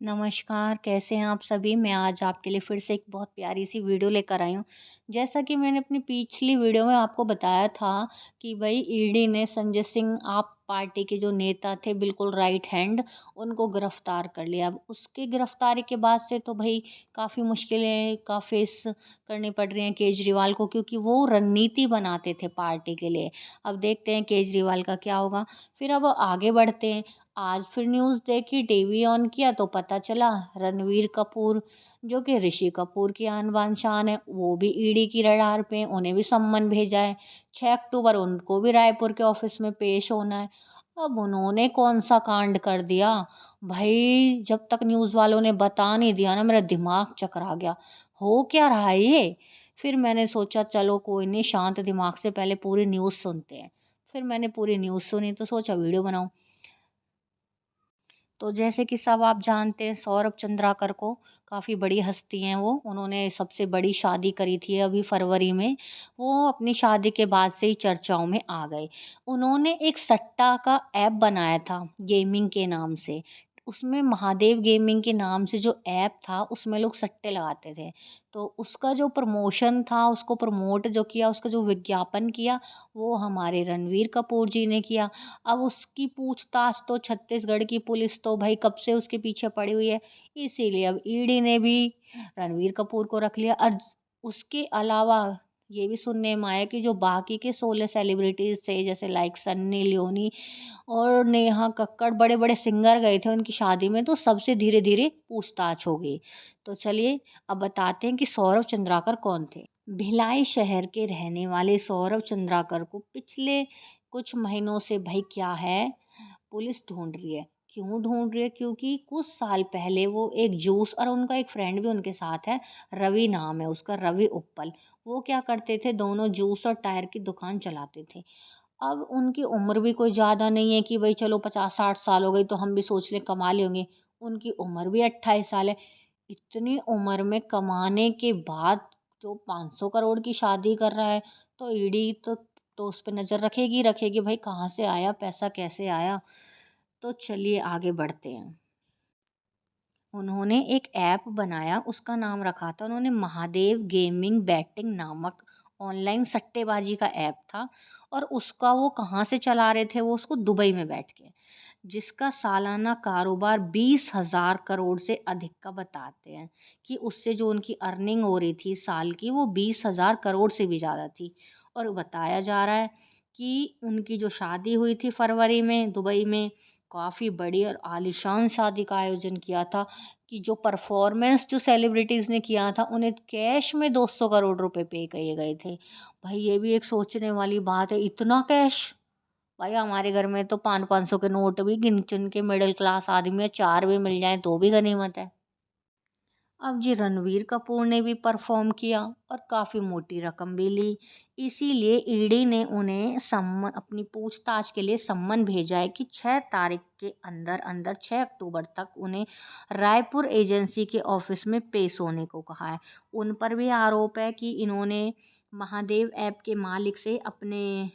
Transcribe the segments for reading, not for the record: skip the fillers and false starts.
नमस्कार, कैसे हैं आप सभी? मैं आज आपके लिए फिर से एक बहुत प्यारी-सी वीडियो लेकर आई हूँ। जैसा कि मैंने अपनी पिछली वीडियो में आपको बताया था कि भई ईडी ने संजय सिंह आप पार्टी के जो नेता थे बिल्कुल राइट हैंड, उनको गिरफ्तार कर लिया। अब उसकी गिरफ्तारी के बाद से तो भई काफ़ी मुश्किलें का फेस करनी पड़ रही हैं केजरीवाल को, क्योंकि वो रणनीति बनाते थे पार्टी के लिए। अब देखते हैं केजरीवाल का क्या होगा। फिर अब आगे बढ़ते हैं। आज फिर न्यूज़ देखी, टीवी ऑन किया तो पता चला रणवीर कपूर जो कि ऋषि कपूर की आन बान शान है, वो भी ईडी की रडार पे हैं, उन्हें भी सम्मन भेजा है। 6 अक्टूबर उनको भी रायपुर के ऑफिस में पेश होना है। अब उन्होंने कौन सा कांड कर दिया भाई, जब तक न्यूज़ वालों ने बता नहीं दिया ना, मेरा दिमाग चकरा गया। हो क्या रहा है ये? फिर मैंने सोचा चलो कोई नहीं, शांत दिमाग से पहले पूरी न्यूज़ सुनते हैं। फिर मैंने पूरी न्यूज़ सुनी तो सोचा वीडियो बनाऊं। तो जैसे कि सब आप जानते हैं सौरभ चंद्राकर को, काफ़ी बड़ी हस्ती हैं वो। उन्होंने सबसे बड़ी शादी करी थी अभी फरवरी में। वो अपनी शादी के बाद से ही चर्चाओं में आ गए। उन्होंने एक सट्टा का ऐप बनाया था गेमिंग के नाम से। उसमें महादेव गेमिंग के नाम से जो ऐप था उसमें लोग सट्टे लगाते थे। तो उसका जो प्रमोशन था, उसको प्रमोट जो किया, उसका जो विज्ञापन किया, वो हमारे रणवीर कपूर जी ने किया। अब उसकी पूछताछ तो छत्तीसगढ़ की पुलिस तो भाई कब से उसके पीछे पड़ी हुई है। इसीलिए अब ईडी ने भी रणवीर कपूर को रख लिया। और उसके अलावा ये भी सुनने में आया कि जो बाकी के 16 सेलिब्रिटीज थे, जैसे लाइक सन्नी लियोनी और नेहा कक्कड़, बड़े बड़े सिंगर गए थे उनकी शादी में, तो सबसे धीरे धीरे पूछताछ हो गई। तो चलिए अब बताते हैं कि सौरभ चंद्राकर कौन थे। भिलाई शहर के रहने वाले सौरभ चंद्राकर को पिछले कुछ महीनों से भाई क्या है, पुलिस ढूंढ रही है। क्यों ढूंढ रही है? क्योंकि कुछ साल पहले वो एक जूस, और उनका एक फ्रेंड भी उनके साथ है, रवि नाम है उसका, रवि उप्पल। वो क्या करते थे, दोनों जूस और टायर की दुकान चलाते थे। अब उनकी उम्र भी कोई ज़्यादा नहीं है कि भाई चलो 50-60 साल हो गई तो हम भी सोच लें कमा लेंगे। उनकी उम्र भी 28 साल है। इतनी उम्र में कमाने के बाद जो 500 करोड़ की शादी कर रहा है, तो ईडी तो उस पे नज़र रखेगी रखेगी, भाई कहाँ से आया पैसा, कैसे आया। तो चलिए आगे बढ़ते हैं। उन्होंने एक ऐप बनाया, उसका नाम रखा था उन्होंने महादेव गेमिंग बैटिंग नामक, ऑनलाइन सट्टेबाजी का ऐप था। और उसका वो कहाँ से चला रहे थे, वो उसको दुबई में बैठ के, जिसका सालाना कारोबार 20,000 करोड़ से अधिक का बताते हैं। कि उससे जो उनकी अर्निंग हो रही थी साल की, वो 20,000 करोड़ से भी ज़्यादा थी। और बताया जा रहा है कि उनकी जो शादी हुई थी फरवरी में दुबई में, काफ़ी बड़ी और आलीशान शादी का आयोजन किया था। कि जो परफॉर्मेंस जो सेलिब्रिटीज़ ने किया था, उन्हें कैश में 200 करोड़ रुपए पे किए गए थे। भाई ये भी एक सोचने वाली बात है, इतना कैश। भाई हमारे घर में तो 500-500 के नोट भी गिन चुन के मिडिल क्लास आदमी है, 4 भी मिल जाएँ तो भी गनीमत है। अब जी रणवीर कपूर ने भी परफॉर्म किया और काफ़ी मोटी रकम भी ली। इसीलिए ईडी ने उन्हें सम्मन, अपनी पूछताछ के लिए सम्मन भेजा है कि 6 तारीख के अंदर अंदर, 6 अक्टूबर तक उन्हें रायपुर एजेंसी के ऑफिस में पेश होने को कहा है। उन पर भी आरोप है कि इन्होंने महादेव ऐप के मालिक से अपने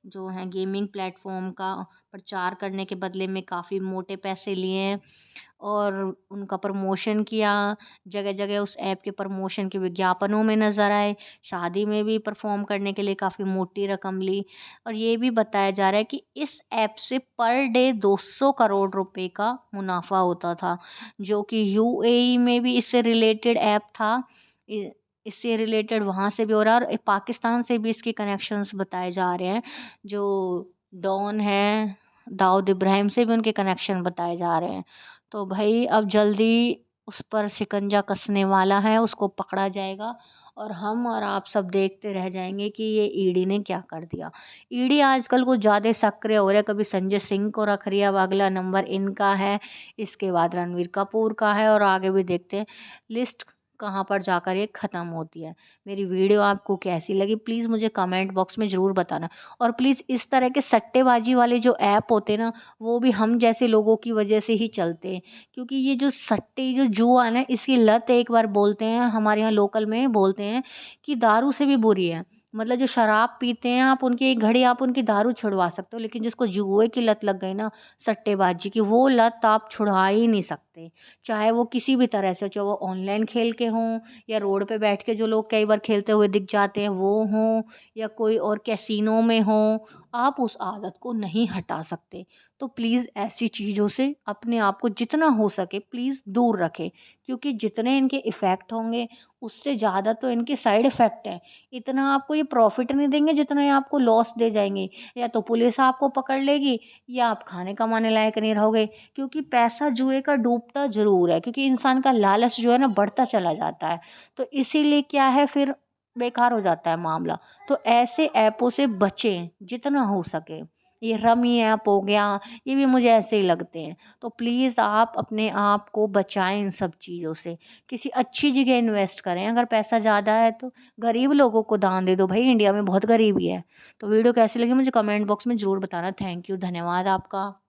जो हैं गेमिंग प्लेटफॉर्म का प्रचार करने के बदले में काफ़ी मोटे पैसे लिए हैं। और उनका प्रमोशन किया, जगह-जगह उस ऐप के प्रमोशन के विज्ञापनों में नज़र आए, शादी में भी परफ़ॉर्म करने के लिए काफ़ी मोटी रकम ली। और ये भी बताया जा रहा है कि इस ऐप से पर डे 200 करोड़ रुपए का मुनाफ़ा होता था, जो कि यूएई में भी इससे रिलेटेड ऐप था। इ इससे रिलेटेड वहाँ से भी हो रहा है, और पाकिस्तान से भी इसके कनेक्शंस बताए जा रहे हैं। जो डॉन है, दाऊद इब्राहिम से भी उनके कनेक्शन बताए जा रहे हैं। तो भई अब जल्दी उस पर शिकंजा कसने वाला है, उसको पकड़ा जाएगा। और हम और आप सब देखते रह जाएँगे कि ये ईडी ने क्या कर दिया। ईडी आजकल कुछ ज़्यादा सक्रिय हो रहा है, कभी संजय सिंह को रख रही है, अब अगला नंबर इनका है, इसके बाद रणवीर कपूर का है, और आगे भी देखते हैं लिस्ट कहाँ पर जाकर ये ख़त्म होती है। मेरी वीडियो आपको कैसी लगी प्लीज़ मुझे कमेंट बॉक्स में ज़रूर बताना। और प्लीज़ इस तरह के सट्टेबाजी वाले जो ऐप होते हैं ना, वो भी हम जैसे लोगों की वजह से ही चलते हैं। क्योंकि ये जो सट्टे, जो जुआ है ना, इसकी लत एक बार बोलते हैं, हमारे यहाँ लोकल में बोलते हैं कि दारू से भी बुरी है। मतलब जो शराब पीते हैं आप उनकी एक घड़ी आप उनकी दारू छुड़वा सकते हो, लेकिन जिसको जुए की लत लग गई ना, सट्टेबाजी की, वो लत आप छुड़वा ही नहीं सकते। चाहे वो किसी भी तरह से, चाहे वो ऑनलाइन खेल के हों या रोड पे बैठ के जो लोग कई बार खेलते हुए दिख जाते हैं वो हों, या कोई और कैसीनो में हों, आप उस आदत को नहीं हटा सकते। तो प्लीज़ ऐसी चीज़ों से अपने आप को जितना हो सके प्लीज़ दूर रखें, क्योंकि जितने इनके इफ़ेक्ट होंगे उससे ज़्यादा तो इनके साइड इफ़ेक्ट हैं। इतना आपको ये प्रॉफ़िट नहीं देंगे जितना ये आपको लॉस दे जाएँगे। या तो पुलिस आपको पकड़ लेगी या आप खाने कमाने लायक नहीं रहोगे, क्योंकि पैसा जुए का डूबता ज़रूर है, क्योंकि इंसान का लालच जो है ना बढ़ता चला जाता है। तो इसीलिए क्या है, फिर बेकार हो जाता है मामला। तो ऐसे ऐपों से बचें जितना हो सके। ये रमी ऐप हो गया, ये भी मुझे ऐसे ही लगते हैं। तो प्लीज़ आप अपने आप को बचाएँ इन सब चीज़ों से। किसी अच्छी जगह इन्वेस्ट करें, अगर पैसा ज़्यादा है तो गरीब लोगों को दान दे दो भाई, इंडिया में बहुत गरीबी है। तो वीडियो कैसी लगी मुझे कमेंट बॉक्स में ज़रूर बताना। थैंक यू, धन्यवाद आपका।